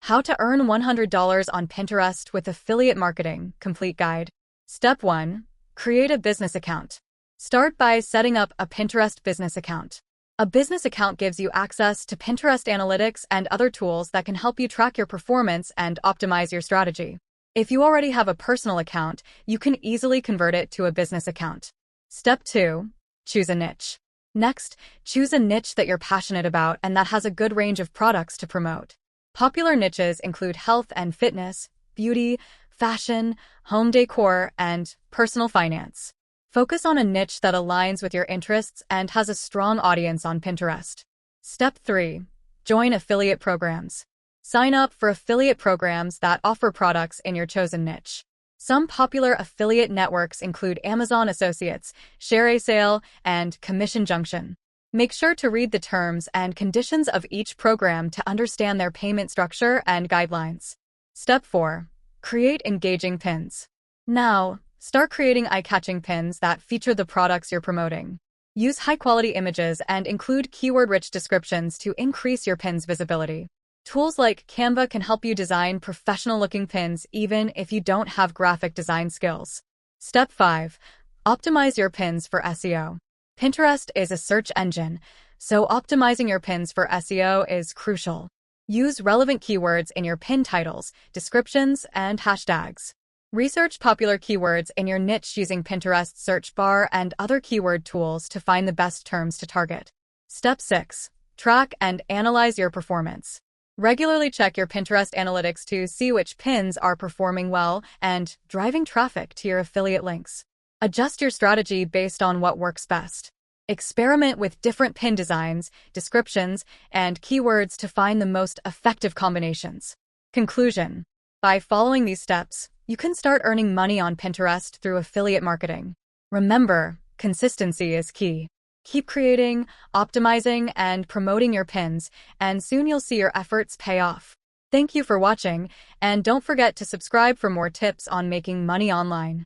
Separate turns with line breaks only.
How to earn $100 on Pinterest with affiliate marketing, complete guide. Step 1. Create a business account. Start by setting up a Pinterest business account. A business account gives you access to Pinterest analytics and other tools that can help you track your performance and optimize your strategy. If you already have a personal account, you can easily convert it to a business account. Step 2. Choose a niche. Next, choose a niche that you're passionate about and that has a good range of products to promote. Popular niches include health and fitness, beauty, fashion, home decor, and personal finance. Focus on a niche that aligns with your interests and has a strong audience on Pinterest. Step 3. Join affiliate programs. Sign up for affiliate programs that offer products in your chosen niche. Some popular affiliate networks include Amazon Associates, ShareASale, and Commission Junction. Make sure to read the terms and conditions of each program to understand their payment structure and guidelines. Step 4. Create engaging pins. Now, start creating eye-catching pins that feature the products you're promoting. Use high-quality images and include keyword-rich descriptions to increase your pin's visibility. Tools like Canva can help you design professional-looking pins even if you don't have graphic design skills. Step 5. Optimize your pins for SEO. Pinterest is a search engine, so optimizing your pins for SEO is crucial. Use relevant keywords in your pin titles, descriptions, and hashtags. Research popular keywords in your niche using Pinterest search bar and other keyword tools to find the best terms to target. Step 6. Track and analyze your performance. Regularly check your Pinterest analytics to see which pins are performing well and driving traffic to your affiliate links. Adjust your strategy based on what works best. Experiment with different pin designs, descriptions, and keywords to find the most effective combinations. Conclusion: by following these steps, you can start earning money on Pinterest through affiliate marketing. Remember, consistency is key. Keep creating, optimizing, and promoting your pins, and soon you'll see your efforts pay off. Thank you for watching, and don't forget to subscribe for more tips on making money online.